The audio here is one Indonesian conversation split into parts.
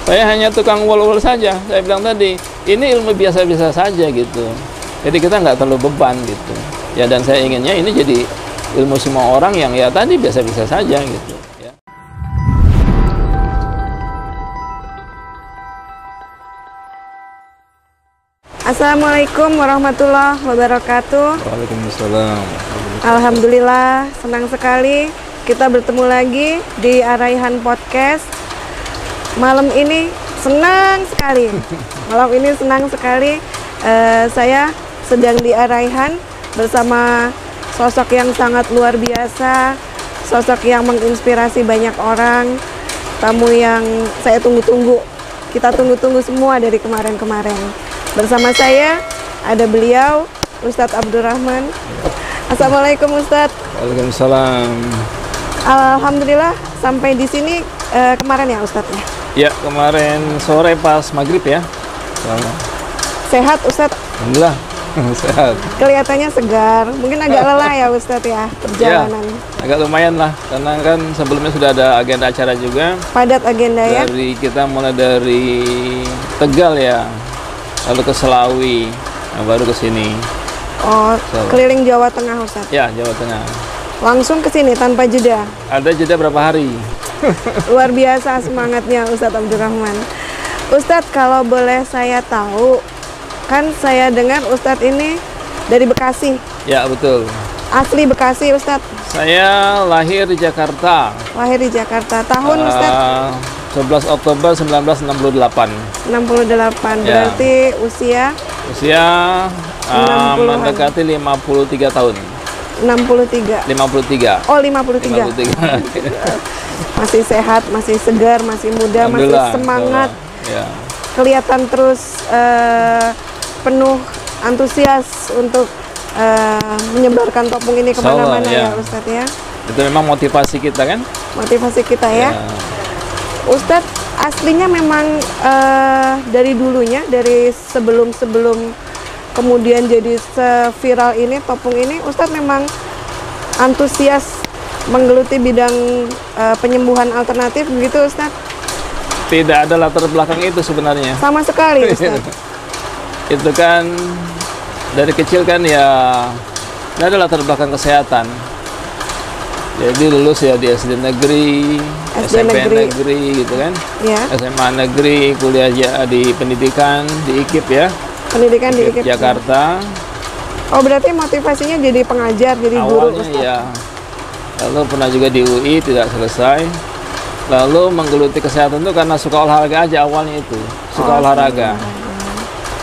Saya hanya tukang wol-wol saja. Saya bilang tadi, ini ilmu biasa-biasa saja gitu. Jadi kita nggak terlalu beban gitu. Ya, dan saya inginnya ini jadi ilmu semua orang yang ya tadi biasa-biasa saja gitu. Ya. Assalamualaikum warahmatullahi wabarakatuh. Waalaikumsalam. Alhamdulillah, senang sekali kita bertemu lagi di Araihan Podcast. Malam ini senang sekali. Saya sedang di Araihan bersama sosok yang sangat luar biasa, sosok yang menginspirasi banyak orang, tamu yang saya tunggu-tunggu. Kita tunggu-tunggu semua dari kemarin-kemarin. Bersama saya ada beliau, Ustadz Abdurrahman. Assalamualaikum Ustadz. Waalaikumsalam. Alhamdulillah sampai di sini kemarin ya Ustadz ya? Ya, kemarin sore pas maghrib ya. Sehat Ustadz? Alhamdulillah, sehat. Kelihatannya segar, mungkin agak lelah ya Ustadz ya perjalanan. Ya, agak lumayan lah, karena kan sebelumnya sudah ada agenda acara juga. Padat agenda ya? Kita mulai dari Tegal ya, lalu ke Selawi, baru ke sini. Oh, keliling Jawa Tengah Ustadz? Ya, Jawa Tengah. Langsung ke sini tanpa jeda? Ada jeda berapa hari? Luar biasa semangatnya Ustadz Abdurrahman. Ustadz, kalau boleh saya tahu, kan saya dengar Ustadz ini dari Bekasi. Ya, betul. Asli Bekasi Ustadz? Saya lahir di Jakarta. Lahir di Jakarta. Tahun Ustadz? 11 Oktober 1968. 68, Ya. berarti usia mendekati 53 tahun. 63. 53. Oh, 53. 53. Masih sehat, masih segar, masih muda, masih semangat. Ya. Kelihatan terus penuh antusias untuk menyebarkan topung ini kemana-mana ya Ustadz ya. Itu memang motivasi kita kan? Motivasi kita ya. Ustadz, aslinya memang dari dulunya, dari sebelum kemudian jadi seviral ini, topung ini, Ustadz memang antusias menggeluti bidang penyembuhan alternatif begitu Ustadz? Tidak ada latar belakang itu sebenarnya. Sama sekali Ustadz. Itu kan dari kecil kan ya tidak ada latar belakang kesehatan. Jadi lulus ya di SD negeri, SMP negeri gitu kan, ya. SMA negeri, kuliah di pendidikan di IKIP ya. Pendidikan di IKIP Jakarta. Oh, berarti motivasinya jadi pengajar, jadi guru Awalnya Ustadz? Ya. Lalu pernah juga di UI tidak selesai. Lalu menggeluti kesehatan itu karena suka olahraga aja awalnya itu, suka olahraga.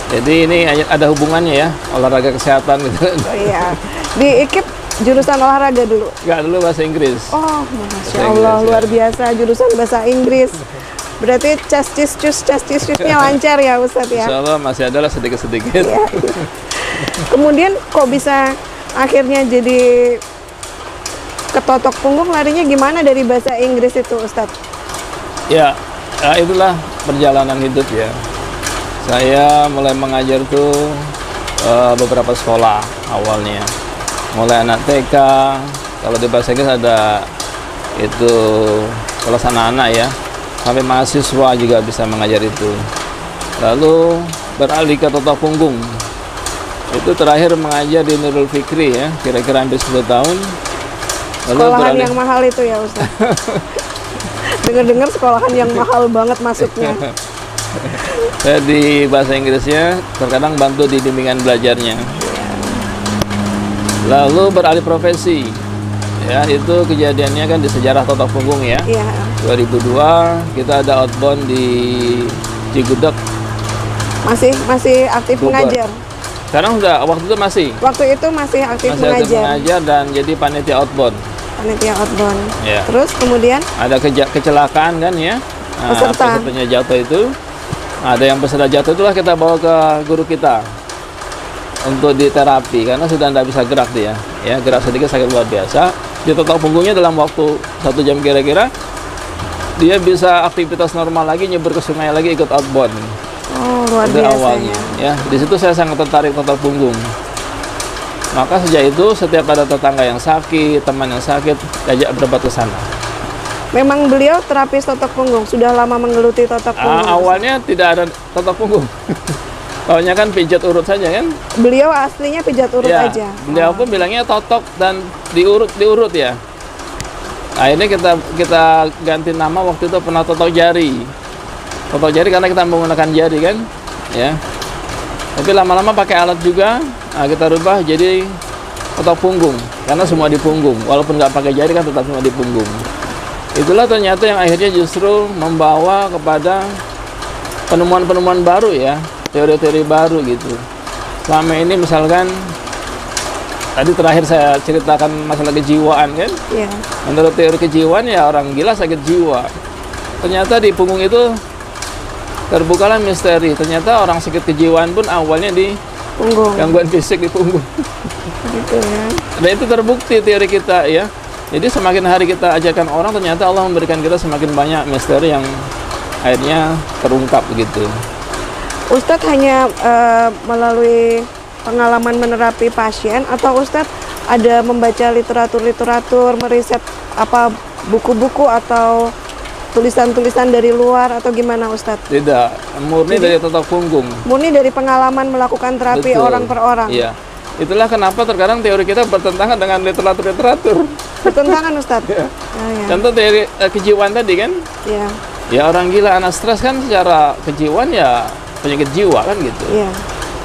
Jadi ini ada hubungannya ya, olahraga kesehatan gitu. Oh iya. Di IKIP jurusan olahraga dulu? Enggak, dulu bahasa Inggris. Oh, Masya Allah, luar biasa jurusan bahasa Inggris. Berarti castis-cusnya lancar ya Ustadz ya? Insya Allah masih ada lah sedikit-sedikit. Iya. Kemudian kok bisa akhirnya jadi ketotok punggung, larinya gimana dari bahasa Inggris itu Ustadz? Ya, itulah perjalanan hidup ya. Saya mulai mengajar tuh beberapa sekolah awalnya. Mulai anak TK, kalau di bahasa Inggris ada itu kelas anak-anak ya, sampai mahasiswa juga bisa mengajar itu. Lalu beralih ke totok punggung. Itu terakhir mengajar di Nurul Fikri ya, kira-kira hampir 10 tahun. Lalu sekolahan yang mahal itu ya Ustaz. Dengar-dengar sekolahan yang mahal banget masuknya. Saya di bahasa Inggrisnya terkadang bantu di bimbingan belajarnya. Lalu beralih profesi. Ya, itu kejadiannya kan di sejarah totok punggung ya. Iya. 2002 kita ada outbound di Cigudeg. Masih aktif Bogor. Mengajar. Sekarang sudah, waktu itu masih. Waktu itu masih aktif mengajar. Dan jadi panitia outbound. Panitia outbound. Ya. Terus kemudian ada kecelakaan kan ya. Pesertanya jatuh itu. Ada yang peserta jatuh, itulah kita bawa ke guru kita untuk diterapi karena sudah tidak bisa gerak dia. Ya, gerak sedikit sakit luar biasa. Di totok punggungnya dalam waktu 1 jam kira-kira dia bisa aktivitas normal lagi, nyebur ke sungai lagi, ikut outbound. Oh, luar itu biasa awalnya. Ya, di situ saya sangat tertarik totok punggung. Maka sejak itu setiap ada tetangga yang sakit, teman yang sakit, diajak berobat ke sana. Memang beliau terapis totok punggung, sudah lama menggeluti totok punggung. Awalnya tidak ada totok punggung. Taunya kan pijat urut saja kan? Beliau aslinya pijat urut Ya, aja. beliau pun bilangnya totok dan diurut ya. Akhirnya kita ganti nama waktu itu pernah totok jari. Totok jari karena kita menggunakan jari kan, ya. Tapi lama-lama pakai alat juga, nah kita rubah jadi totok punggung karena semua di punggung. Walaupun nggak pakai jari kan tetap semua di punggung. Itulah ternyata yang akhirnya justru membawa kepada penemuan-penemuan baru ya, teori-teori baru gitu. Selama ini misalkan tadi terakhir saya ceritakan masalah kejiwaan kan. Iya. Menurut teori kejiwaan ya orang gila sakit jiwa. Ternyata di punggung itu terbukalah misteri. Ternyata orang sakit kejiwaan pun awalnya di Punggung. gangguan fisik di punggung. Gitu ya. Dan itu terbukti teori kita ya. Jadi semakin hari kita ajarkan orang, ternyata Allah memberikan kita semakin banyak misteri yang akhirnya terungkap begitu. Ustadz hanya melalui pengalaman menerapi pasien atau Ustadz ada membaca literatur-literatur, meriset apa buku-buku atau tulisan-tulisan dari luar atau gimana Ustadz? Tidak, murni dari totok punggung. Murni dari pengalaman melakukan terapi Betul. orang per orang. Iya. Itulah kenapa terkadang teori kita bertentangan dengan literatur-literatur. Bertentangan Ustadz? Ya. Ah, ya. Contoh teori kejiwaan tadi kan, Iya. ya orang gila anak stres kan secara kejiwaan ya penyakit jiwa kan gitu. Iya.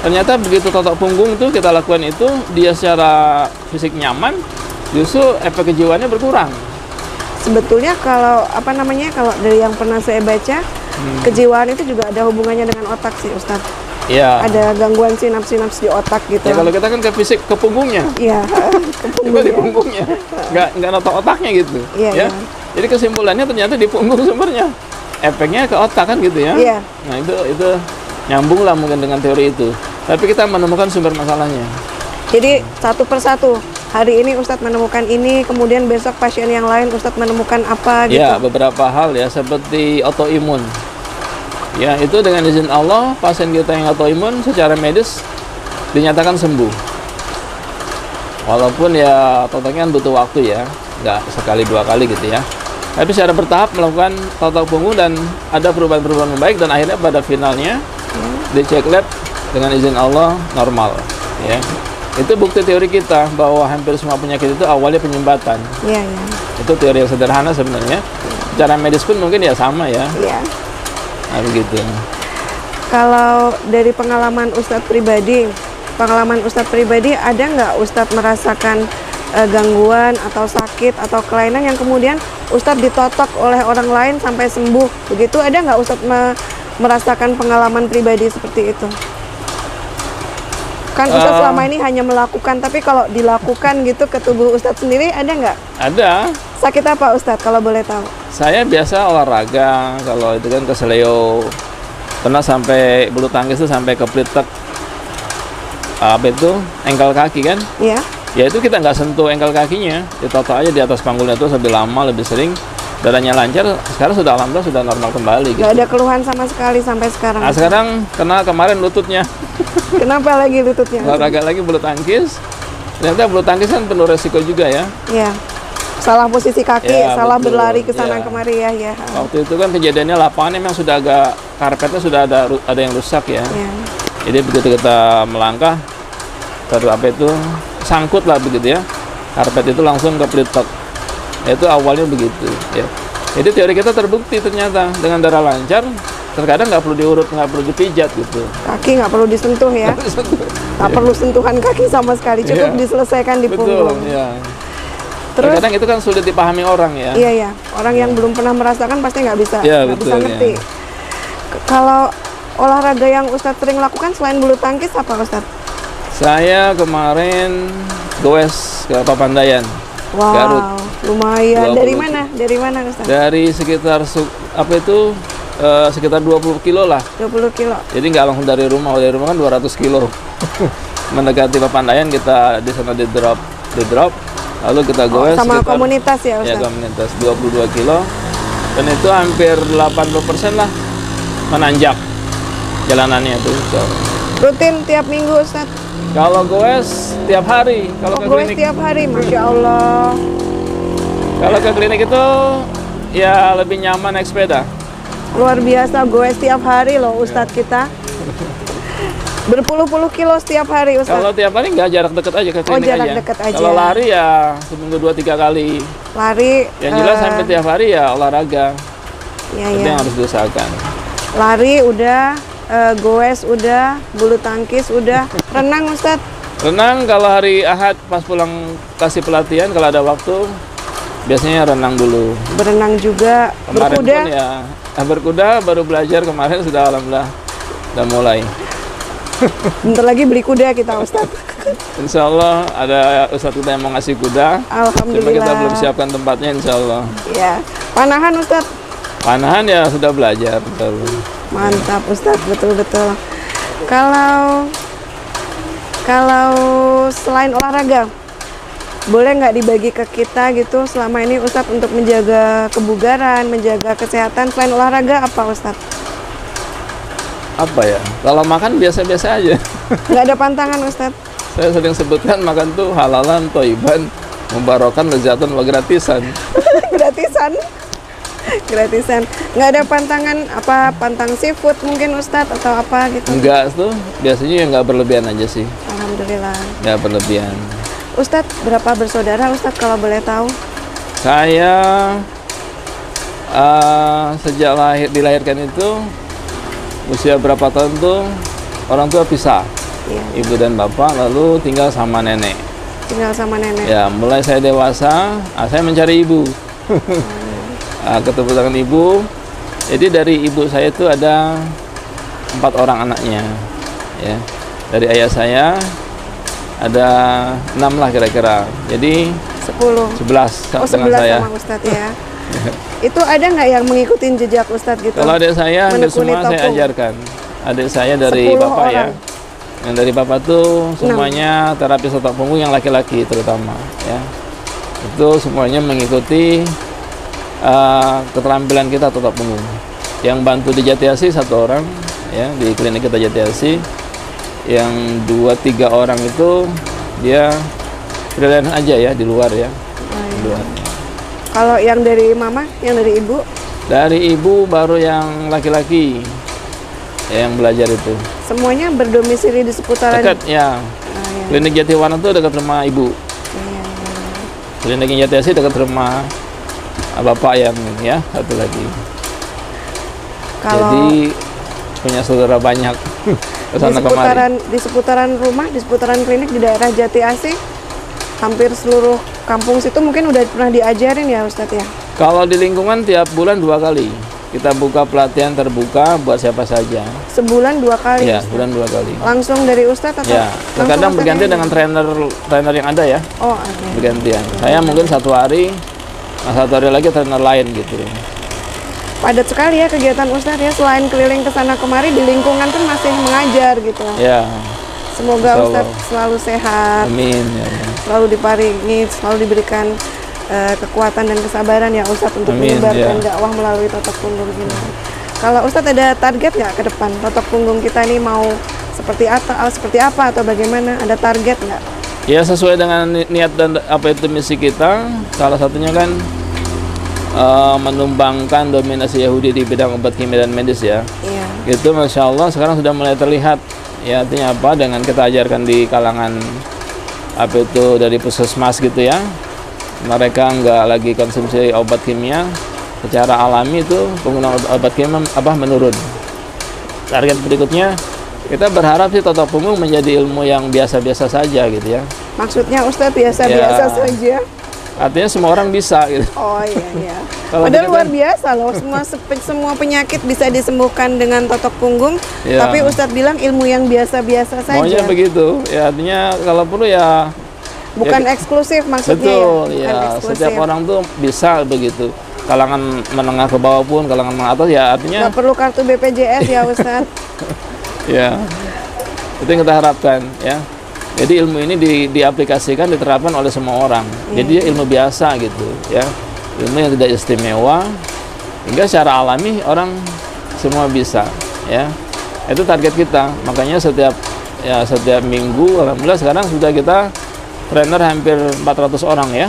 Ternyata begitu totok punggung itu kita lakukan itu, dia secara fisik nyaman, justru efek kejiwaannya berkurang. Sebetulnya kalau apa namanya, kalau dari yang pernah saya baca, kejiwaan itu juga ada hubungannya dengan otak sih Ustadz. Ya. Ada gangguan sinaps-sinaps di otak gitu. Ya kalau kita kan ke fisik ke punggungnya, Iya, ke cuma punggung di ya. punggungnya, nggak notok otaknya gitu. Iya, ya. iya. Jadi kesimpulannya ternyata di punggung sumbernya, efeknya ke otak kan gitu ya. Iya. Nah itu nyambung lah mungkin dengan teori itu. Tapi kita menemukan sumber masalahnya. Jadi satu persatu, hari ini Ustadz menemukan ini, kemudian besok pasien yang lain Ustadz menemukan apa gitu. Ya beberapa hal ya seperti autoimun. Ya itu dengan izin Allah pasien kita yang autoimun secara medis dinyatakan sembuh. Walaupun ya totalnya butuh waktu ya, nggak sekali dua kali gitu ya. Tapi secara bertahap melakukan totok punggung dan ada perubahan-perubahan baik dan akhirnya pada finalnya dicek lab dengan izin Allah normal. Ya itu bukti teori kita bahwa hampir semua penyakit itu awalnya penyumbatan. Iya, iya. Itu teori yang sederhana sebenarnya. Secara medis pun mungkin ya sama ya. Iya. Nah, begitu. Kalau dari pengalaman Ustadz pribadi, ada nggak Ustadz merasakan gangguan atau sakit atau kelainan yang kemudian Ustadz ditotok oleh orang lain sampai sembuh? Begitu ada nggak Ustadz merasakan pengalaman pribadi seperti itu? Kan Ustadz selama ini hanya melakukan, tapi kalau dilakukan gitu ke tubuh Ustadz sendiri ada nggak? Ada. Sakit apa Ustadz kalau boleh tahu? Saya biasa olahraga, kalau itu kan keseleo. Pernah sampai bulu tangkis itu sampai keplitek apa itu engkel kaki kan? Iya. Ya itu kita nggak sentuh engkel kakinya, ditotok aja di atas panggulnya itu lebih lama, lebih sering. Darahnya lancar, sekarang sudah alhamdulillah sudah normal kembali. Gitu. Nggak ada keluhan sama sekali sampai sekarang. Nah sekarang kena kemarin lututnya. Kenapa lagi lututnya? Olahraga lagi bulu tangkis. Ternyata bulu tangkis kan penuh resiko juga ya. Iya. Salah posisi kaki, Ya, salah betul. berlari ke sana Ya. kemari ya, ya. Waktu itu kan kejadiannya lapangan memang sudah agak karpetnya sudah ada yang rusak ya. Ya. Jadi begitu kita melangkah terus apa itu sangkut lah begitu ya. Karpet itu langsung keplitek. Itu awalnya begitu ya. Jadi teori kita terbukti ternyata dengan darah lancar terkadang nggak perlu diurut, nggak perlu dipijat gitu. Kaki nggak perlu disentuh ya. Nggak perlu sentuhan kaki sama sekali, cukup Iya. diselesaikan di Betul, punggung. ya. Terus, Terkadang itu kan sulit dipahami orang ya. iya ya, orang yang belum pernah merasakan pasti nggak bisa, Iya, nggak bisa betul, ngerti. ya. Kalau olahraga yang Ustadz sering lakukan selain bulu tangkis apa Ustadz? Saya kemarin goes ke Papandayan. Wow, Garut. lumayan. 20 Dari mana? Dari mana Ustadz? Dari sekitar sekitar 20 kilo lah. 20 kilo. Jadi nggak langsung dari rumah kan 200 kilo. Mendekati Papandayan kita di sana di drop, lalu kita goes Sama sekitar, komunitas ya ya Ustadz? komunitas 22 kilo dan itu hampir 80% lah menanjak jalanannya itu. Rutin tiap minggu Ustadz? Kalau goes tiap hari, kalau ke Gue klinik tiap hari, Masya Allah. kalau ke klinik itu ya lebih nyaman naik sepeda. Luar biasa, goes setiap hari loh Ustadz kita. Berpuluh-puluh kilo setiap hari Ustadz. Kalau tiap hari nggak, jarak dekat aja ke klinik aja. Jarak dekat aja. Kalau lari ya seminggu 2-3 kali. Lari. Yang jelas sampai tiap hari ya olahraga. Iya, Itu iya. yang harus diusahakan. Lari udah, goes udah, bulu tangkis udah, renang Ustadz. Renang kalau hari Ahad pas pulang kasih pelatihan, kalau ada waktu biasanya renang dulu. Berenang juga, Kemarin berkuda. pun ya berkuda baru belajar kemarin, sudah alhamdulillah udah mulai. Bentar lagi beli kuda kita Ustadz. Insya Allah ada Ustadz kita yang mau ngasih kuda. Cuma Alhamdulillah. kita belum siapkan tempatnya, insya Allah. Ya, panahan Ustadz. Panahan ya sudah belajar. Betul. Mantap Ustadz, betul-betul. Kalau selain olahraga, boleh nggak dibagi ke kita gitu selama ini Ustadz untuk menjaga kebugaran, menjaga kesehatan selain olahraga apa Ustadz? Apa ya? Kalau makan biasa-biasa aja. Nggak ada pantangan Ustadz? Saya sering sebutkan makan tuh halalan, toiban, membarokan, lezatan, wa gratisan. Gratisan? Gratisan. Nggak ada pantangan apa pantang seafood mungkin Ustadz atau apa gitu? Enggak tuh, biasanya ya nggak berlebihan aja sih. Alhamdulillah. Nggak berlebihan. Ustadz berapa bersaudara Ustadz kalau boleh tahu? Saya sejak dilahirkan itu usia berapa tahun tuh orang tua pisah, Iya. ibu dan bapak, lalu tinggal sama nenek. Tinggal sama nenek. Ya, mulai saya dewasa, saya mencari ibu. Ketemu dengan ibu. Jadi dari ibu saya itu ada 4 orang anaknya. Ya, dari ayah saya ada 6 lah kira-kira. Jadi 10. 11 Oh, dengan 11 saya. sama Ustadz ya. Itu ada nggak yang mengikuti jejak Ustadz gitu? Kalau adik saya hampir Menekuni semua saya topung. ajarkan. Adik saya dari 10 bapak ya. orang. Yang dari bapak tuh semuanya terapi otot punggung yang laki-laki terutama ya. Itu semuanya mengikuti keterampilan kita otot punggung. Yang bantu di Jatiasi 1 orang ya di klinik kita Jatiasi. Yang 2-3 orang itu dia freelance aja ya di luar ya. Di luar. Kalau yang dari mama, yang dari ibu? Dari ibu baru yang laki-laki ya, yang belajar itu. Semuanya berdomisili di seputaran. Dekat ya. Ya. Klinik Jatiwana itu dekat rumah ibu. Iya. Klinik Jatiasi dekat rumah bapak yang ya satu lagi. Kalau Jadi punya saudara banyak kesana kemari. di seputaran rumah, di seputaran klinik di daerah Jati Asih, hampir seluruh kampung situ mungkin udah pernah diajarin ya Ustadz ya? Kalau di lingkungan tiap bulan 2 kali kita buka pelatihan terbuka buat siapa saja. Sebulan 2 kali? Ya, Ustadz? bulan 2 kali. Langsung dari Ustadz atau? Ya, langsung terkadang Ustadz berganti yang- dengan trainer yang ada ya, Oh, ada. bergantian. Saya mungkin 1 hari, 1 hari lagi trainer lain gitu. Padat sekali ya kegiatan Ustadz ya, selain keliling ke sana kemari di lingkungan pun masih mengajar gitu. Ya, Semoga Insya Allah. Ustadz selalu sehat, amin ya Allah. selalu diparingi, selalu diberikan kekuatan dan kesabaran ya Ustadz untuk Amin, menyebarkan ya. dakwah melalui totok punggung ini. Kalau Ustadz ada target nggak ke depan totok punggung kita ini mau seperti apa atau bagaimana? Ada target nggak? Ya sesuai dengan niat dan apa itu misi kita. Salah satunya kan menumbangkan dominasi Yahudi di bidang obat kimia dan medis ya. Iya. Itu Masya Allah sekarang sudah mulai terlihat. Ya artinya apa? Dengan kita ajarkan di kalangan apa itu dari puskesmas gitu ya. Mereka nggak lagi konsumsi obat kimia. Secara alami itu penggunaan obat kimia menurun. Target berikutnya kita berharap sih totok punggung menjadi ilmu yang biasa-biasa saja gitu ya. Maksudnya Ustadz biasa-biasa Ya. saja? Artinya semua orang bisa gitu. Oh iya iya. Kalau Padahal kita luar kan- biasa loh, semua penyakit bisa disembuhkan dengan totok punggung. Ya. Tapi Ustadz bilang ilmu yang biasa-biasa saja. Maunya begitu. Ya artinya kalau perlu ya Bukan ya, eksklusif maksudnya betul ya. Bukan ya. eksklusif. Setiap orang tuh bisa begitu. Kalangan menengah ke bawah pun, kalangan menengah atas ya artinya Nggak perlu kartu BPJS ya Ustadz. ya itu yang kita harapkan ya. Jadi ilmu ini diaplikasikan, diterapkan oleh semua orang. Jadi ilmu biasa gitu ya. Ilmu yang tidak istimewa hingga secara alami orang semua bisa ya. Itu target kita. Makanya setiap setiap minggu alhamdulillah sekarang sudah kita trainer hampir 400 orang ya.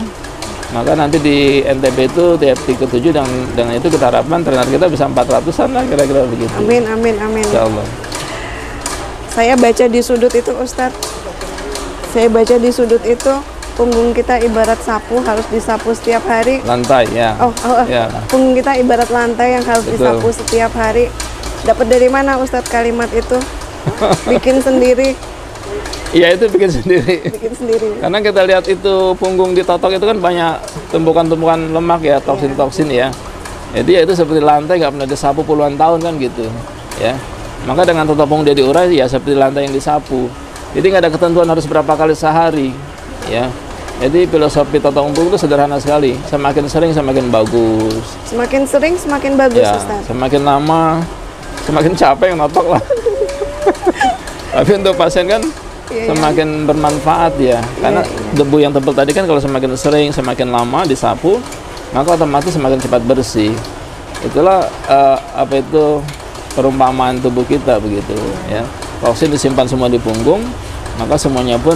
Maka nanti di NTB itu TFT ke-7 dengan itu kita harapkan trainer kita bisa 400-an lah kira-kira begitu. Amin, amin, amin. Insya Allah. Saya baca di sudut itu Ustadz. Saya baca di sudut itu punggung kita ibarat sapu, harus disapu setiap hari. Lantai ya. Ya. Punggung kita ibarat lantai yang harus disapu setiap hari. Dapat dari mana Ustadz kalimat itu? Bikin sendiri. Iya, itu bikin sendiri. Bikin sendiri. Karena kita lihat itu punggung ditotok itu kan banyak tumpukan-tumpukan lemak ya, toksin-toksin ya. Jadi ya itu seperti lantai nggak pernah disapu puluhan tahun kan gitu. Ya. Maka dengan totok punggung dia diurai ya seperti lantai yang disapu. Jadi nggak ada ketentuan harus berapa kali sehari. Ya. Jadi filosofi totok punggung itu sederhana sekali. Semakin sering semakin bagus. Semakin sering semakin bagus ya, Ustaz. Semakin lama semakin capek yang notok lah. Tapi untuk pasien kan semakin bermanfaat ya. Karena debu yang tebal tadi kan kalau semakin sering semakin lama disapu, maka otomatis semakin cepat bersih. Itulah apa itu perumpamaan tubuh kita begitu ya. Toksin disimpan semua di punggung, maka semuanya pun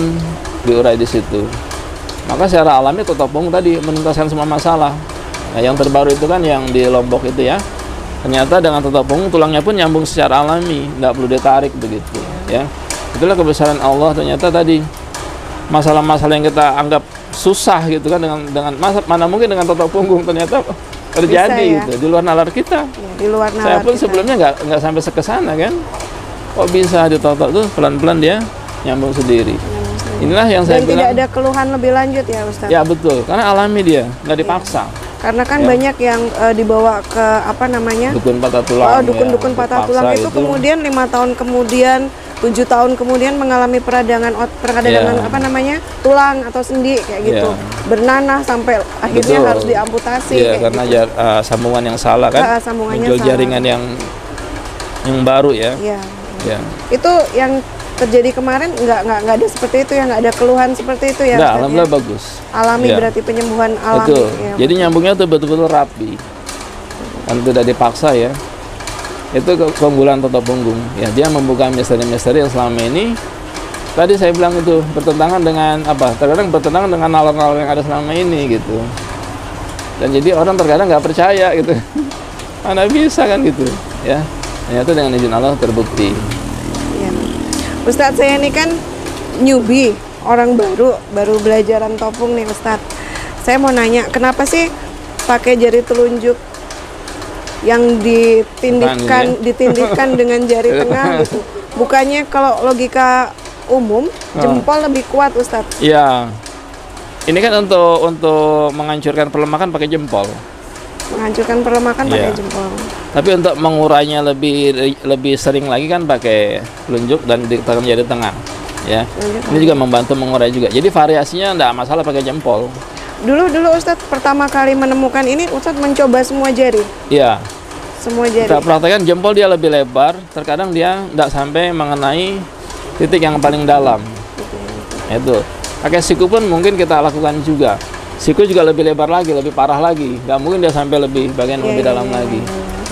diurai di situ. Maka secara alami totok punggung tadi menuntaskan semua masalah. Nah, yang terbaru itu kan yang di Lombok itu ya. Ternyata dengan totok punggung tulangnya pun nyambung secara alami, nggak perlu ditarik begitu ya. Itulah kebesaran Allah. Ternyata tadi masalah-masalah yang kita anggap susah gitu kan dengan mana mungkin dengan totok punggung ternyata terjadi gitu di luar nalar kita. Ya, di luar nalar saya pun kita. Sebelumnya nggak sampai sekesana kan. Kok bisa ditotok tuh pelan-pelan dia nyambung sendiri. Inilah yang saya bilang. Dan tidak ada keluhan lebih lanjut ya Ustaz? Ya betul, karena alami dia, nggak dipaksa. Karena kan banyak yang dibawa ke apa namanya? Dukun patah tulang. Dukun-dukun patah tulang itu kemudian 5 tahun kemudian, 7 tahun kemudian mengalami peradangan apa namanya? Tulang atau sendi kayak gitu. Bernanah sampai akhirnya harus diamputasi kayak karena gitu. Sambungan yang salah kan. Sambungannya muncul salah. Jaringan yang baru ya. Ya. Itu yang terjadi kemarin nggak ada seperti itu ya, nggak ada keluhan seperti itu ya? Nggak, alhamdulillah bagus. Alami berarti penyembuhan alami. Betul. Ya. Jadi nyambungnya tuh betul-betul rapi, kan tidak dipaksa ya. Itu keunggulan totok punggung. Ya, dia membuka misteri-misteri yang selama ini tadi saya bilang itu bertentangan dengan apa? Terkadang bertentangan dengan nalar-nalar yang ada selama ini gitu. Dan jadi orang terkadang nggak percaya gitu. Mana bisa kan gitu ya. Ternyata dengan izin Allah terbukti. Ustadz, saya ini kan newbie, orang baru belajaran topung nih Ustadz. Saya mau nanya, kenapa sih pakai jari telunjuk yang ditindihkan dengan jari tengah gitu? Bukannya kalau logika umum jempol lebih kuat Ustadz? Iya, ini kan untuk menghancurkan pelemakan pakai jempol. Menghancurkan pelemakan pakai jempol. Tapi untuk mengurainya lebih sering lagi kan pakai telunjuk dan ditekan jari tengah. Ya. Ini juga membantu mengurai juga. Jadi variasinya enggak masalah pakai jempol. Dulu Ustadz pertama kali menemukan ini Ustadz mencoba semua jari. Iya. Semua jari. Kita praktekkan jempol dia lebih lebar, terkadang dia enggak sampai mengenai titik yang paling dalam. Itu. Pakai siku pun mungkin kita lakukan juga. Siku juga lebih lebar lagi, lebih parah lagi. Nggak mungkin dia sampai lebih lebih dalam lagi.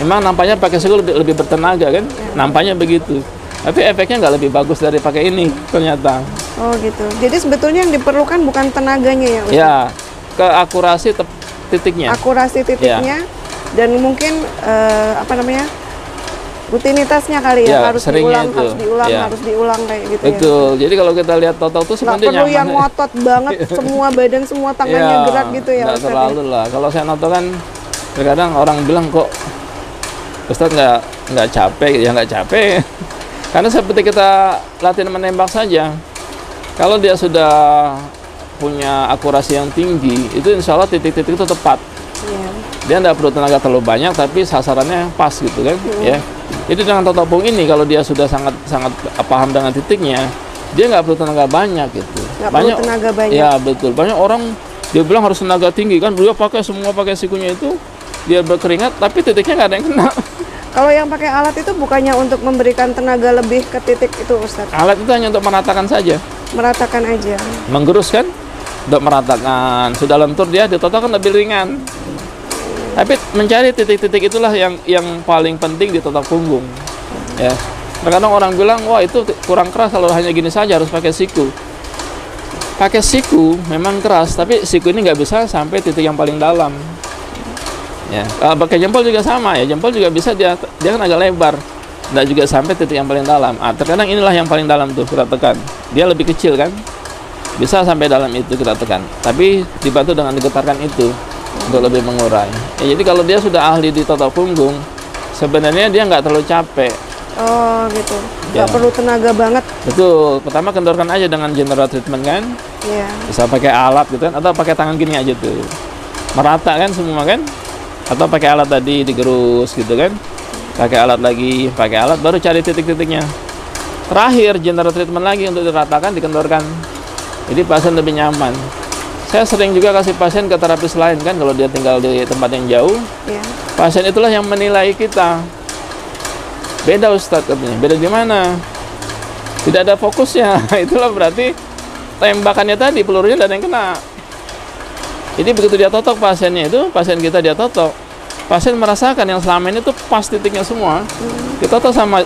Memang nampaknya pakai siku lebih bertenaga kan? Nampaknya begitu. Tapi efeknya nggak lebih bagus dari pakai ini ternyata. Oh gitu. Jadi sebetulnya yang diperlukan bukan tenaganya ya Ustaz? Ya, keakurasi titiknya. Akurasi titiknya dan mungkin apa namanya? Rutinitasnya kali ya, harus diulang kayak gitu. Betul. Jadi kalau kita lihat total tuh sebenarnya nggak perlu yang ngotot banget semua badan semua tangannya gerak gitu ya Ustaz. Nggak terlalu lah. Kalau saya noto kan terkadang orang bilang kok Ustaz nggak capek, ya nggak capek. Karena seperti kita latihan menembak saja. Kalau dia sudah punya akurasi yang tinggi, itu insya Allah titik-titik itu tepat. Dia nggak perlu tenaga terlalu banyak, tapi sasarannya pas gitu kan, ya. Jadi dengan totok punggung ini kalau dia sudah sangat paham dengan titiknya, dia nggak perlu tenaga banyak gitu. Banyak tenaga banyak. Ya betul. Banyak orang dia bilang harus tenaga tinggi kan, dia pakai sikunya itu, dia berkeringat, tapi titiknya nggak ada yang kena. Kalau yang pakai alat itu bukannya untuk memberikan tenaga lebih ke titik itu Ustaz? Alat itu hanya untuk meratakan saja. Meratakan aja. Menggerus kan, untuk meratakan. Sudah lentur dia ditotok kan lebih ringan. Tapi mencari titik-titik itulah yang paling penting di totok punggung. Ya. Terkadang orang bilang, wah itu kurang keras kalau hanya gini saja harus pakai siku. pakai siku memang keras, tapi siku ini nggak bisa sampai titik yang paling dalam. Ya, pakai jempol juga sama ya, jempol juga bisa dia kan agak lebar, nggak juga sampai titik yang paling dalam. Terkadang inilah yang paling dalam tuh kita tekan, dia lebih kecil kan, bisa sampai dalam itu kita tekan, tapi dibantu dengan digetarkan itu untuk lebih mengurai. Ya, jadi kalau dia sudah ahli di totok punggung, sebenarnya dia nggak terlalu capek. Oh gitu, Ya. nggak perlu tenaga banget. Betul, pertama kendorkan aja dengan general treatment kan, Iya. bisa pakai alat gitu kan, atau pakai tangan gini aja tuh, merata kan semua kan, atau pakai alat tadi digerus gitu kan, pakai alat lagi, pakai alat baru cari titik-titiknya. Terakhir general treatment lagi untuk diratakan, dikendorkan, jadi pasien lebih nyaman. Saya sering juga kasih pasien ke terapis lain kan, kalau dia tinggal di tempat yang jauh, Iya. pasien itulah yang menilai kita. Beda Ustadz katanya, beda di mana? Tidak ada fokusnya. Itulah berarti tembakannya tadi pelurunya dan yang kena. Jadi begitu dia totok pasiennya itu, pasien kita dia totok, pasien merasakan yang selama ini tuh pas titiknya semua. Ditotok sama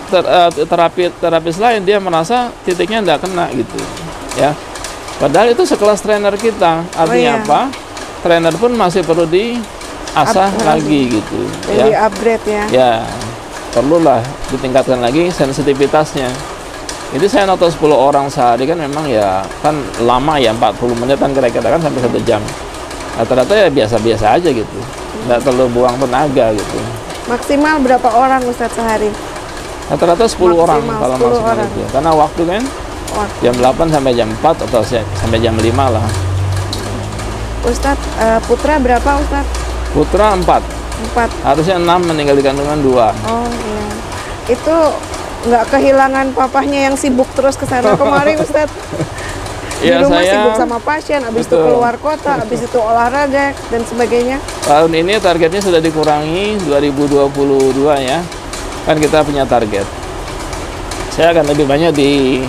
terapis lain, dia merasa titiknya tidak kena gitu. Ya. Padahal itu sekelas trainer kita. Artinya iya. apa? Trainer pun masih perlu diasah lagi gitu. Jadi upgrade ya. Ya, perlulah ditingkatkan lagi sensitivitasnya. Jadi saya noto 10 orang sehari kan memang ya kan lama ya, 40 menit kan kira-kira kan sampai 1 jam. Rata-rata ya biasa-biasa aja gitu. Nggak terlalu buang tenaga gitu. Maksimal berapa orang Ustadz sehari? Rata-rata 10 orang kalau 10 maksimal orang. itu. Karena waktu kan Waktu. jam 8 sampai jam 4 atau sampai jam 5 lah. Ustadz, putra berapa Ustadz? Putra 4. 4. Harusnya 6, meninggal di kandungan 2. Oh iya. Itu nggak kehilangan papahnya yang sibuk terus ke sana kemari Ustadz? Di Ya, rumah saya sibuk sama pasien, habis itu betul. keluar kota, habis itu olahraga dan sebagainya. Tahun ini targetnya sudah dikurangi 2022 ya. Kan kita punya target. Saya akan lebih banyak di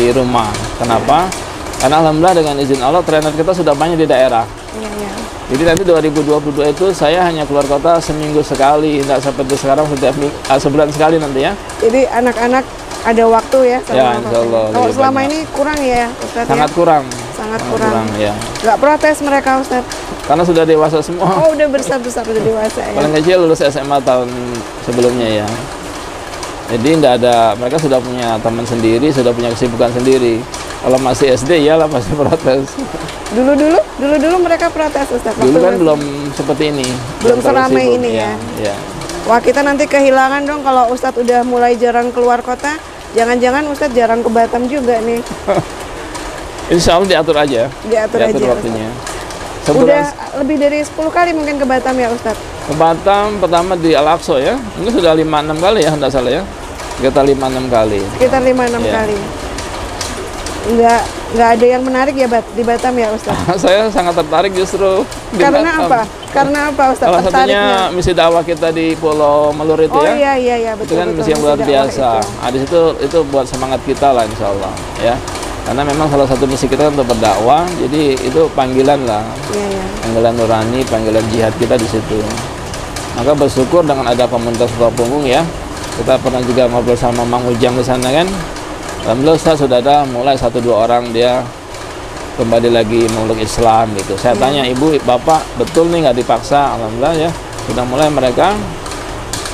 rumah. Kenapa? Karena alhamdulillah dengan izin Allah trainer kita sudah banyak di daerah. Iya, iya. Jadi nanti 2022 itu saya hanya keluar kota seminggu sekali, tidak seperti sekarang setiap sebulan sekali nanti ya. Jadi anak-anak ada waktu ya sama Ya, papanya. insya Allah Kalau lebih selama banyak. ini kurang ya Ustadz Sangat ya? kurang. Sangat kurang. Ya. Nggak protes mereka Ustadz? Karena sudah dewasa semua. Oh udah besar-besar, udah dewasa ya? Paling kecil lulus SMA tahun sebelumnya ya. Jadi tidak ada, mereka sudah punya teman sendiri, sudah punya kesibukan sendiri. Kalau masih SD iyalah pasti protes. Dulu mereka protes Ustadz? Dulu waktu kan masih- belum seperti ini. Belum terlalu seramai sibuk. ini ya? Ya. Wah kita nanti kehilangan dong kalau Ustadz udah mulai jarang keluar kota. Jangan-jangan Ustadz jarang ke Batam juga nih. Insya Allah diatur aja. Diatur aja, waktunya. Udah Sebulan lebih dari 10 kali mungkin ke Batam ya Ustadz? ke Batam pertama di Al-Aqsa ya. Ini sudah 5-6 kali ya, tidak salah ya. Kita 5-6 kali. Sekitar 5-6 Iya. kali. Nggak ada yang menarik ya di Batam ya Ustadz? Saya sangat tertarik justru di Karena Batam. apa? Karena apa Ustadz Salah satunya tertariknya? misi dakwah kita di Pulau Melur itu Oh ya. iya Itu betul. kan misi yang luar dakwah biasa. itu. Nah, di situ itu buat semangat kita lah insya Allah ya. Karena memang salah satu misi kita untuk berdakwah, jadi itu panggilan lah, Iya. panggilan nurani, panggilan jihad kita di situ. Maka bersyukur dengan ada komunitas Pulau Punggung ya. Kita pernah juga ngobrol sama Mang Ujang di sana kan. Alhamdulillah Ustaz sudah ada mulai 1-2 orang dia kembali lagi meluk Islam gitu. Saya tanya ibu, bapak betul nih nggak dipaksa? Alhamdulillah ya sudah mulai mereka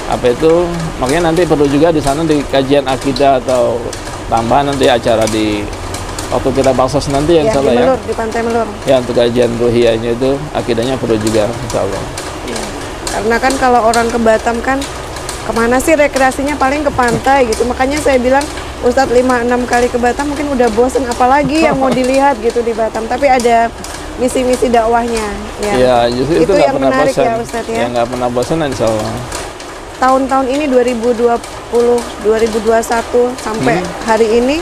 apa itu. Makanya nanti perlu juga di sana di kajian akidah atau tambahan nanti acara di waktu kita baksos nanti ya Ya, insya di Allah ya. Melur, di Pantai Melur. Ya untuk kajian ruhiyahnya itu akidahnya perlu juga insya Allah. Karena kan kalau orang ke Batam kan kemana sih rekreasinya, paling ke pantai gitu. Makanya saya bilang Ustadz 5-6 kali ke Batam mungkin udah bosen, apalagi yang mau dilihat gitu di Batam. Tapi ada misi-misi dakwahnya. Ya. Ya justru itu nggak yang pernah menarik bosan. ya Ustadz ya. Ya nggak pernah bosan insya Allah. Tahun-tahun ini 2020, 2021 sampai hari ini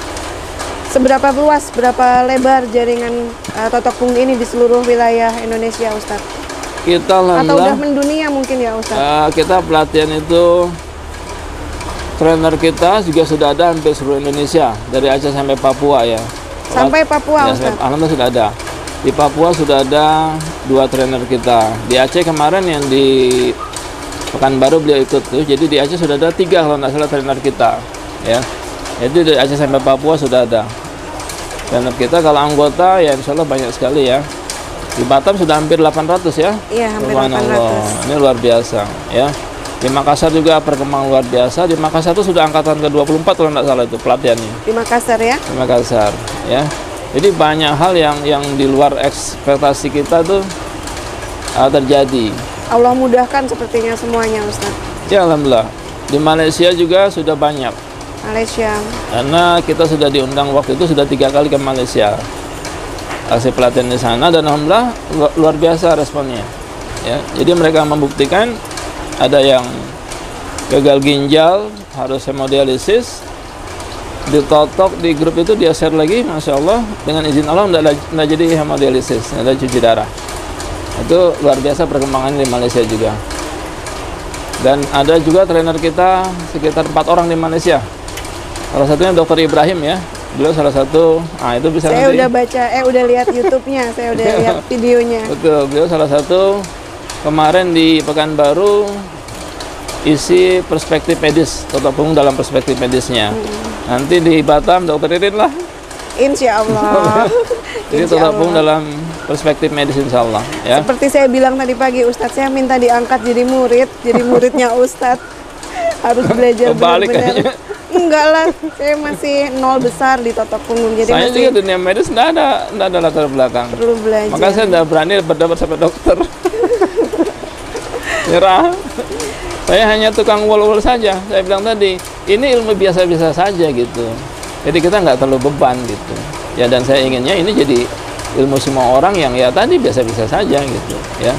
seberapa luas, berapa lebar jaringan totok punggung ini di seluruh wilayah Indonesia Ustadz? Kita Atau udah alhamdulillah mendunia mungkin ya Ustadz? kita pelatihan itu trainer kita juga sudah ada hampir seluruh Indonesia dari Aceh sampai Papua ya. Sampai Papua Ya, Ustadz? alhamdulillah sudah ada. Di Papua sudah ada 2 trainer kita. Di Aceh kemarin yang di Pekanbaru beliau ikut tuh. Jadi di Aceh sudah ada 3 kalau nggak salah trainer kita. Ya. Jadi dari Aceh sampai Papua sudah ada. trainer kita. Kalau anggota ya insya Allah banyak sekali ya. Di Batam sudah hampir 800 ya. Iya, hampir Subhanallah. 800. Ini luar biasa ya. Di Makassar juga perkembangan luar biasa. Di Makassar itu sudah angkatan ke-24 kalau tidak salah itu pelatihannya. Di Makassar ya. Di Makassar ya. Jadi banyak hal yang di luar ekspektasi kita tuh terjadi. Allah mudahkan sepertinya semuanya, Ustaz. Ya alhamdulillah. Di Malaysia juga sudah banyak. Malaysia. Karena kita sudah diundang waktu itu sudah 3 kali ke Malaysia. Kasih pelatihan di sana dan alhamdulillah luar biasa responnya. Ya, jadi mereka membuktikan ada yang gagal ginjal harus hemodialisis, ditotok di grup itu dia share lagi, masya Allah dengan izin Allah nggak jadi hemodialisis, nggak ada cuci darah. Itu luar biasa perkembangan di Malaysia juga. Dan ada juga trainer kita sekitar 4 orang di Malaysia. Salah satunya Dr. Ibrahim ya. Beliau salah satu, itu bisa Saya nanti. udah baca, udah lihat YouTube-nya, saya udah lihat videonya. Betul, beliau salah satu kemarin di Pekanbaru isi perspektif medis, totok punggung dalam perspektif medisnya. Nanti di Batam Dr. Irin lah. Insya Allah. Jadi Insya totok punggung Allah. dalam perspektif medis insya Allah ya. Seperti saya bilang tadi pagi, Ustadz saya minta diangkat jadi muridnya Ustadz. Harus belajar Kebalik benar-benar. kayaknya. Enggak lah, saya masih nol besar di totok punggung. Jadi Saya masih juga dunia medis nggak ada latar belakang. perlu belajar. Maka saya nggak berani berdebat sampai dokter. Nyerah. Saya hanya tukang wol-wol saja. Saya bilang tadi, ini ilmu biasa-biasa saja gitu. Jadi kita nggak terlalu beban gitu. Ya dan saya inginnya ini jadi ilmu semua orang yang ya tadi biasa-biasa saja gitu ya.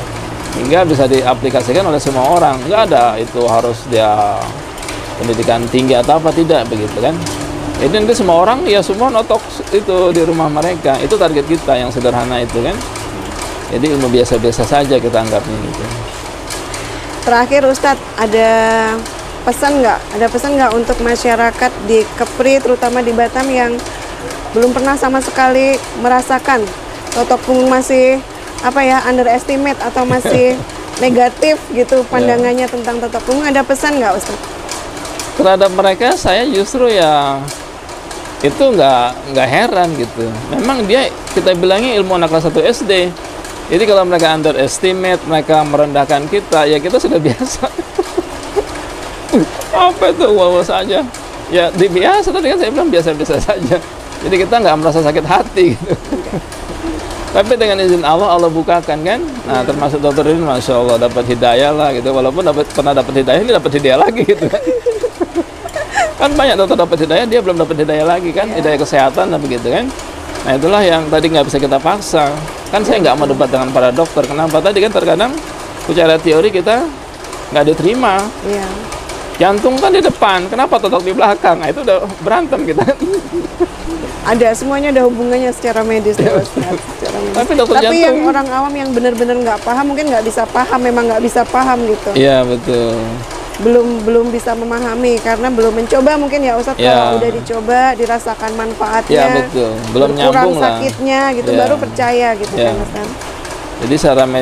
Hingga bisa diaplikasikan oleh semua orang. Nggak ada itu harus dia pendidikan tinggi atau apa, tidak begitu kan. Jadi nanti semua orang ya semua notok itu di rumah mereka. Itu target kita yang sederhana itu kan. Jadi ilmu biasa-biasa saja kita anggapnya gitu. Terakhir Ustadz, ada pesan nggak untuk masyarakat di Kepri, terutama di Batam yang belum pernah sama sekali merasakan totok punggung, masih underestimate atau masih negatif gitu pandangannya tentang totok punggung? Ada pesan nggak Ustadz? Terhadap mereka saya justru ya itu nggak heran gitu. Memang kita bilangnya ilmu anak kelas 1 SD. Jadi kalau mereka underestimate, mereka merendahkan kita, ya kita sudah biasa. Apa itu wow saja? Ya biasa, tadi kan saya bilang biasa-biasa saja. Jadi kita nggak merasa sakit hati gitu. Tapi dengan izin Allah bukakan kan. Nah termasuk dokter ini masya Allah dapat hidayah lah gitu. Walaupun pernah dapat hidayah, ini dapat hidayah lagi gitu kan. Kan banyak dokter dapat hidayah, dia belum dapat hidayah lagi kan, hidayah kesehatan dan begitu kan. Nah itulah yang tadi nggak bisa kita paksa. Kan saya nggak mau debat dengan para dokter. Kenapa? Tadi kan terkadang secara teori kita nggak diterima. Iya. Jantung kan di depan, kenapa totok di belakang? Nah, itu udah berantem kita. Ada, semuanya ada hubungannya secara medis. Secara medis. Tapi dokter Tapi yang jantung, orang awam yang benar-benar nggak paham, mungkin nggak bisa paham, memang nggak bisa paham gitu. iya betul. Belum bisa memahami karena belum mencoba mungkin ya Ustadz. Ya. Kalau udah dicoba, dirasakan manfaatnya, Iya betul. Belum berkurang nyambung lah. sakitnya gitu, Ya. baru percaya gitu Ya. kan Ustadz. Jadi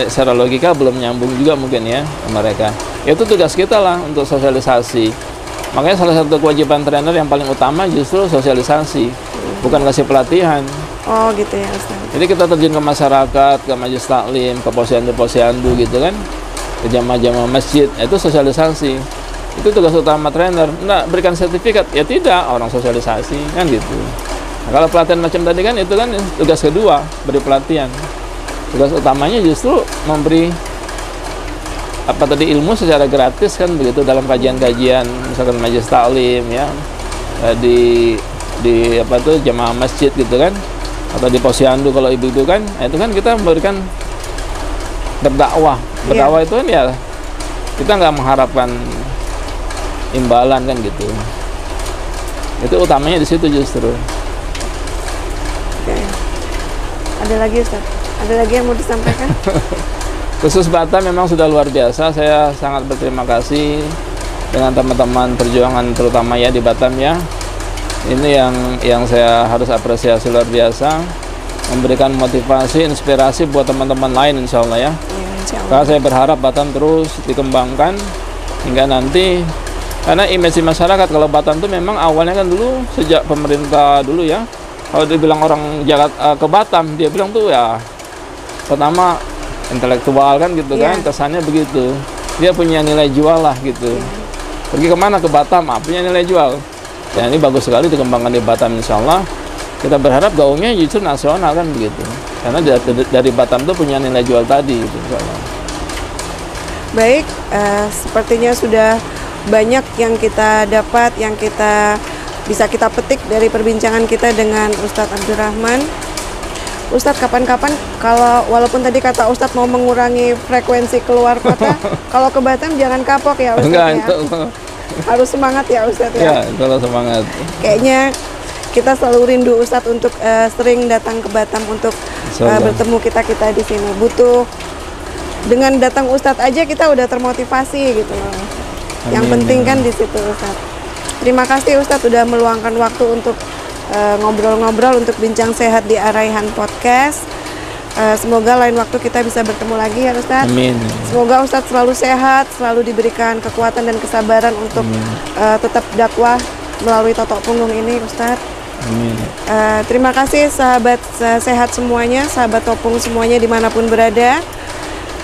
secara logika belum nyambung juga mungkin ya ke mereka. Itu tugas kita lah untuk sosialisasi. Makanya salah satu kewajiban trainer yang paling utama justru sosialisasi, bukan kasih pelatihan. Oh gitu ya Ustadz. Jadi kita terjun ke masyarakat, ke majelis taklim, ke posyandu gitu kan, ke jamaah-jamaah masjid, itu sosialisasi. Itu tugas utama trainer. Nggak berikan sertifikat, ya tidak, orang sosialisasi kan gitu. Nah, kalau pelatihan macam tadi kan itu kan tugas kedua, beri pelatihan. Tugas utamanya justru memberi ilmu secara gratis kan begitu dalam kajian-kajian misalkan majelis taklim ya, di jamaah masjid gitu kan, atau di posyandu kalau ibu-ibu kan. Nah, itu kan kita memberikan berdakwah itu kan ya kita nggak mengharapkan imbalan kan gitu. Itu utamanya di situ justru. Oke. Ada lagi Ustadz? Ada lagi yang mau disampaikan? Khusus Batam memang sudah luar biasa. Saya sangat berterima kasih dengan teman-teman perjuangan terutama ya di Batam ya. Ini yang saya harus apresiasi luar biasa, memberikan motivasi, inspirasi buat teman-teman lain insya Allah ya. Ya, insya Allah. Karena saya berharap Batam terus dikembangkan hingga nanti, karena image masyarakat kalau Batam itu memang awalnya kan dulu sejak pemerintah dulu ya, kalau dibilang orang Jakarta ke Batam, dia bilang tuh ya pertama intelektual kan gitu kan, kesannya begitu. Dia punya nilai jual lah gitu. Pergi kemana ke Batam, punya nilai jual. Ya ini bagus sekali dikembangkan di Batam, insya Allah. Kita berharap gaungnya justru nasional kan begitu. Karena dari Batam tuh punya nilai jual tadi gitu, insya Allah. Baik, sepertinya sudah banyak yang kita dapat, yang bisa kita petik dari perbincangan kita dengan Ustadz Abdurrahman. Ustadz, kapan-kapan kalau walaupun tadi kata Ustadz mau mengurangi frekuensi keluar kota, kalau ke Batam jangan kapok ya Ustadz. Enggak, ya. Harus semangat ya Ustadz ya. Ya, kalau semangat. Kayaknya kita selalu rindu Ustadz untuk sering datang ke Batam untuk bertemu kita di sini. Butuh dengan datang Ustadz aja kita udah termotivasi gitu loh. Yang penting kan di situ Ustadz. Terima kasih Ustadz udah meluangkan waktu untuk ngobrol-ngobrol untuk bincang sehat di Ar-Raihan Podcast. Semoga lain waktu kita bisa bertemu lagi ya Ustadz. Amin. Semoga Ustadz selalu sehat, selalu diberikan kekuatan dan kesabaran untuk tetap dakwah melalui Totok Punggung ini Ustadz. Amin. Terima kasih sahabat sehat semuanya, sahabat Topung semuanya dimanapun berada.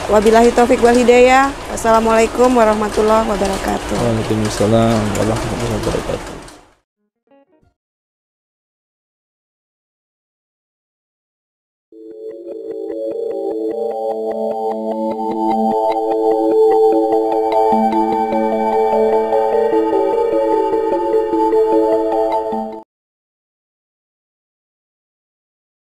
Wabillahi taufik wal hidayah. Wassalamualaikum warahmatullahi wabarakatuh. Waalaikumsalam warahmatullahi wabarakatuh.